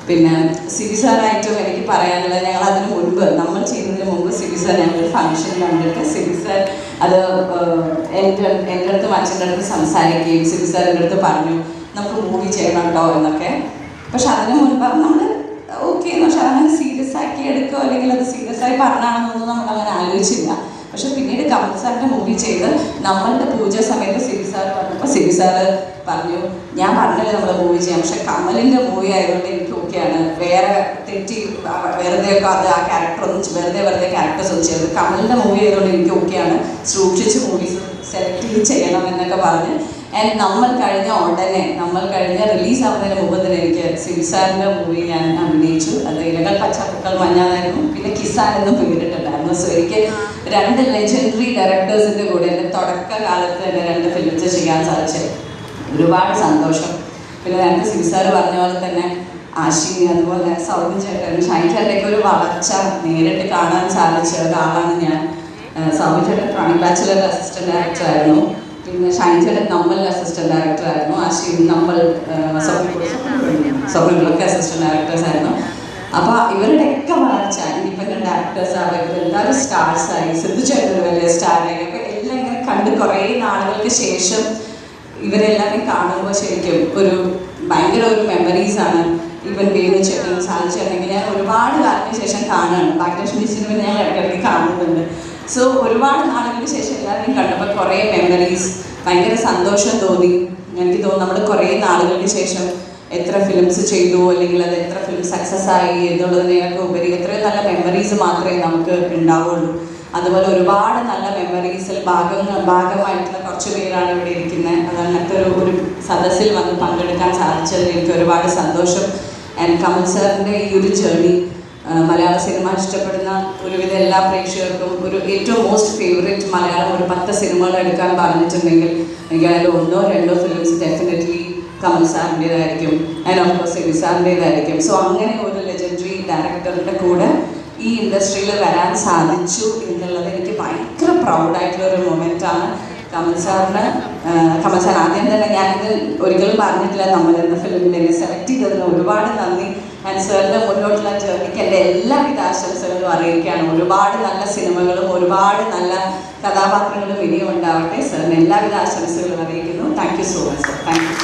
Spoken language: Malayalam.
പിന്നെ സിബി സാറായിട്ടും എനിക്ക് പറയാനുള്ളത്, ഞങ്ങൾ അതിന് മുൻപ് നമ്മൾ ചെയ്യുന്നതിന് മുമ്പ് സിബി സാർ ഞങ്ങളൊരു ഫംഗ്ഷൻ കണ്ടിട്ട് സിബി സാർ അത് എൻ്റെ അടുത്ത് അച്ഛൻ്റെ അടുത്ത് സംസാരിക്കുകയും സിബി സാർ എൻ്റെ അടുത്ത് പറഞ്ഞു നമുക്ക് മൂവി ചെയ്യണം കേട്ടോ എന്നൊക്കെ. പക്ഷെ അതിന് മുൻപ് നമ്മൾ ഓക്കെ, പക്ഷെ അതങ്ങനെ സീരിയസ് ആക്കി എടുക്കുക അല്ലെങ്കിൽ അത് സീരിയസ് ആയി പറഞ്ഞാണെന്നൊന്നും നമ്മളങ്ങനെ ആലോചിച്ചില്ല. പക്ഷെ പിന്നീട് കമൽ സാറിൻ്റെ മൂവി ചെയ്ത് നമ്മളുടെ പൂജ സമയത്ത് സിബി സാർ പറഞ്ഞപ്പോൾ സിബി സാറ് പറഞ്ഞു, ഞാൻ പറഞ്ഞില്ല നമ്മൾ മൂവി ചെയ്യാം, പക്ഷെ കമലിൻ്റെ മൂവി ആയതുകൊണ്ട് എനിക്ക് ഓക്കെയാണ്, വേറെ തെറ്റി വെറുതെ അത് ആ ക്യാരക്ടറൊന്നും വെറുതെ ക്യാരക്ടേഴ്സ് ഒന്നും ചെയ്തത്, കമലിൻ്റെ മൂവി ആയതുകൊണ്ട് എനിക്ക് ഓക്കെയാണ്, സൂക്ഷിച്ച് മൂവീസ് സെലക്ട് ചെയ്യണം എന്നൊക്കെ പറഞ്ഞ്. ആൻഡ് നമ്മൾ കഴിഞ്ഞ റിലീസ് ആവുന്നതിന് മുമ്പ് തന്നെ എനിക്ക് സിബി സാറിൻ്റെ മൂവി ഞാൻ അഭിനയിച്ചു. അത് ഇലകൾ പച്ചപ്പുക്കൾ മഞ്ഞാതായിരുന്നു, പിന്നെ കിസാൻ എന്നും പേരിട്ടുണ്ടായിരുന്നു. സോ എനിക്ക് 2 ലെജൻഡറി ഡയറക്ടേഴ്സിൻ്റെ കൂടെ എൻ്റെ തുടക്കകാലത്ത് തന്നെ 2 ഫിലിംസ് ചെയ്യാൻ സാധിച്ചത് ഒരുപാട് സന്തോഷം. പിന്നെ നേരത്തെ സിബി സാർ പറഞ്ഞ പോലെ തന്നെ ആഷിനി, അതുപോലെ സൗബിൻ ചേട്ടൻ, ഷൈൻ ചേട്ടൻ്റെയൊക്കെ ഒരു വളർച്ച നേരിട്ട് കാണാൻ സാധിച്ച ഒരാളാണ് ഞാൻ. സൗബിൻ ചേട്ടൻ ക്രോണിക് ബാച്ചിലർ അസിസ്റ്റന്റ് ഡയറക്ടർ ആയിരുന്നു, പിന്നെ ഷൈൻ ചേട്ടൻ നമ്മൾ അസിസ്റ്റന്റ് ഡയറക്ടർ ആയിരുന്നു, ആഷിനി നമ്മൾ സ്വപ്നങ്ങളൊക്കെ അസിസ്റ്റന്റ് ഡയറക്ടേഴ്സ് ആയിരുന്നു. അപ്പോൾ ഇവരുടെയൊക്കെ വളർച്ച, ഇൻഡിപെൻഡൻറ്റ് ഡയറക്ടേഴ്സ് ആവുക, എല്ലാവരും സ്റ്റാർസായി, സിദ്ധു ചേട്ടൻ വലിയ സ്റ്റാറായി. അപ്പോൾ എല്ലാം ഇങ്ങനെ കണ്ട് കുറേ നാളുകൾക്ക് ശേഷം ഇവരെല്ലാവരെയും കാണുമ്പോൾ ശരിക്കും ഭയങ്കര ഒരു മെമ്മറീസാണ്. ഈവൻ വേണു ചേട്ടൻ, സാലി ചേട്ടനെങ്കിൽ ഞാൻ ഒരുപാട് കാലത്തിന് ശേഷം കാണുകയാണ്. ഭാഗ്യലക്ഷ്മി സിനിമ ഞാൻ ഇടയ്ക്കിടയ്ക്ക് കാണുന്നുണ്ട്. സോ ഒരുപാട് നാളുകൾക്ക് ശേഷം എല്ലാവരെയും കണ്ടപ്പോൾ കുറേ മെമ്മറീസ്, ഭയങ്കര സന്തോഷം തോന്നി. എനിക്ക് തോന്നുന്നു നമ്മൾ കുറേ നാളുകൾക്ക് ശേഷം എത്ര ഫിലിംസ് ചെയ്തു അല്ലെങ്കിൽ അത് എത്ര ഫിലിം സക്സസ് ആയി എന്നുള്ളതിനൊക്കെ ഉപരി എത്രയും നല്ല മെമ്മറീസ് മാത്രമേ നമുക്ക് ഉണ്ടാവുള്ളൂ. അതുപോലെ ഒരുപാട് നല്ല മെമ്മറീസിൽ ഭാഗമായിട്ടുള്ള കുറച്ച് പേരാണ് ഇവിടെ ഇരിക്കുന്നത്. അതങ്ങനത്തെ ഒരു സദസ്സിൽ വന്ന് പങ്കെടുക്കാൻ സാധിച്ചതിൽ എനിക്ക് ഒരുപാട് സന്തോഷം. ആൻഡ് കമൽ സാറിൻ്റെ ഈ ഒരു ജേർണി മലയാള സിനിമ ഇഷ്ടപ്പെടുന്ന ഒരുവിധ എല്ലാ പ്രേക്ഷകർക്കും ഏറ്റവും മോസ്റ്റ് ഫേവറേറ്റ് മലയാളം ഒരു 10 സിനിമകൾ എടുക്കാൻ പറഞ്ഞിട്ടുണ്ടെങ്കിൽ എനിക്ക് അതിൽ 1 or 2 ഫിലിംസ് ഡെഫിനറ്റ്ലി കമൽ സാറിൻ്റേതായിരിക്കും, ആൻഡ് ഓഫ് കോഴ്സ് സിബി സാറിൻ്റേതായിരിക്കും. സോ അങ്ങനെ ഒരു ലെജൻഡറി ഡയറക്ടറിൻ്റെ കൂടെ ഈ ഇൻഡസ്ട്രിയിൽ വരാൻ സാധിച്ചു എന്നുള്ളത് എനിക്ക് ഭയങ്കര പ്രൗഡായിട്ടുള്ളൊരു മൊമെൻ്റാണ്. കമൽ സാർ ആദ്യം തന്നെ ഞാനിത് ഒരിക്കലും പറഞ്ഞിട്ടില്ല, നമ്മൾ എന്ന ഫിലിമിനെ സെലക്ട് ചെയ്തതിന് ഒരുപാട് നന്ദി. ആൻഡ് സാറിൻ്റെ മുന്നോട്ടുള്ള ജേർണിക്ക് എൻ്റെ എല്ലാവിധ ആശംസകളും അറിയിക്കുകയാണ്. ഒരുപാട് നല്ല സിനിമകളും ഒരുപാട് നല്ല കഥാപാത്രങ്ങളും ഇനിയും ഉണ്ടാവട്ടെ. സാറിന് എല്ലാവിധ ആശംസകളും അറിയിക്കുന്നു. Thank you so much sir. Thank you.